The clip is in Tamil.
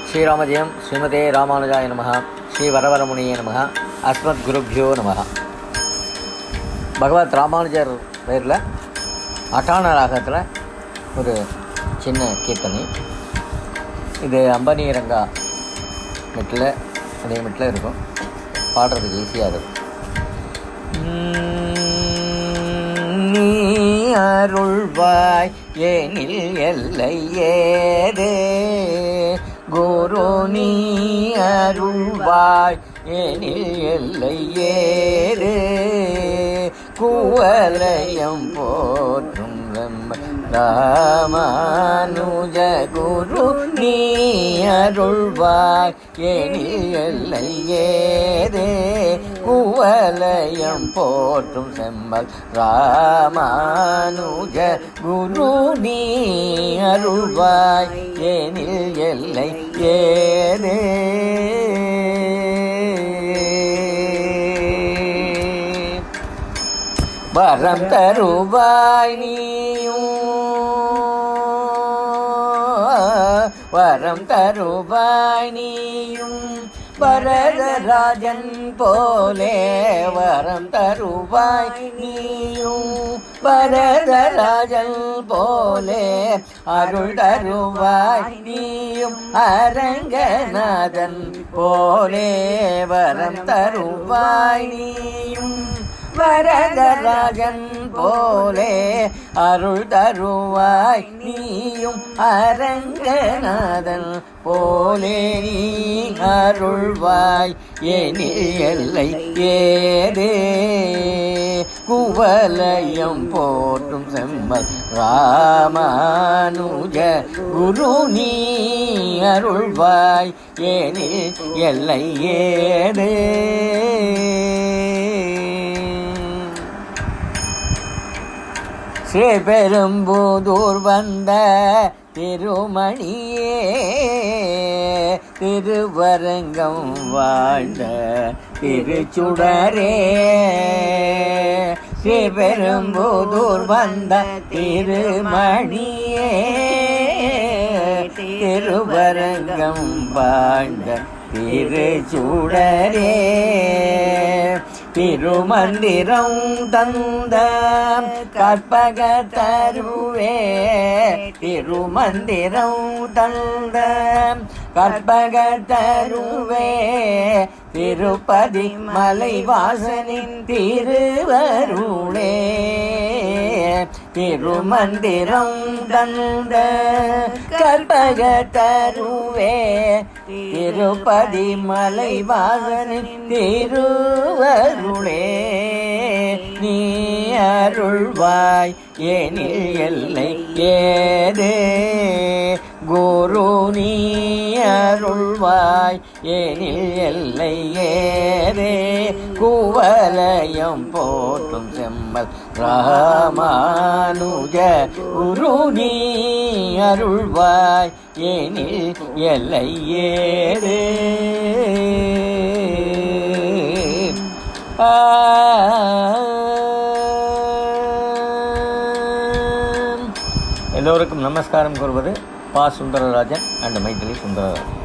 ஸ்ரீராமஜெயம் ஸ்ரீமதே ராமானுஜாய நமஹ. ஸ்ரீ வரவரமுனியே நமஹ. அஸ்மத் குருப்யோ நமஹ. பகவத் ராமானுஜர் பேரில் அட்டான ராகத்தில் ஒரு சின்ன கீர்த்தனை. இது அம்பனி ரங்கா மெட்டில் அதே மெட்டில் இருக்கும். பாடுறதுக்கு ஈஸியாக இருக்கும். நீ அருள்வாய் ஏனில் எல்லை ஏதே குரு, நீ அருள்வாய் ஏனில் எல்லை ஏதே குவலயம் போற்றும் ராமானுஜ குரு, நீ அருள்வாய் ஏனில் எல்லை ஏதே குவலயம் போற்றும் செம்மல் ராமானுஜ குரு, நீ அருள்வாய் ஏனில் எல்லை ஏதே வரம் தருவாய் நீயும், வரம் தருவாய் நீயும் வரதராஜன் போலே, வரம் தருவாய் நீயும் வரதராஜன் போலே அருள் தருவாய் நீயும் அரங்கநாதன் போலே, வரம் தருவாய் நீயும் வரதராஜன் போலே அருள் தருவாய் நீயும் அரங்கநாதன் போலே நீ அருள்வாய் ஏனில் எல்லை ஏதே குவலயம் போற்றும் செம்மல் ராமானுஜ குரு, நீ அருள்வாய் ஏனில் எல்லை ஏதே ஸ்ரீபெரும்புதூர் வந்த திருமணியே திருவரங்கம் வாழ்ந்த திருச்சுடரே, ஸ்ரீபெரும்புதூர் வந்த திருமணியே திருவரங்கம் வாழ்ந்த திருச்சுடரே திருமந்திரம் தந்த கற்பக தருவே, திருமந்திரம் தந்த கற்பக தருவே திருப்பதி மலைவாசனின் திருவருளே, திருமந்திரம் தந்த கற்பக தருவே திருப்பதி மலைவாசனின் திருவருளே, நீ அருள்வாய் ஏனில் எல்லை ஏதே குரு, நீ அருள்வாய் ஏனில் எல்லை ஏதே குவலயம் போற்றும் செம்மல் ராமானுஜ குரு, நீ அருள்வாய் ஏனில் எல்லை ஏதே. எல்லோருக்கும் நமஸ்காரம் கூறுவது பா சுந்தரராஜன் அண்ட் மைத்திரி சுந்தரராஜன்.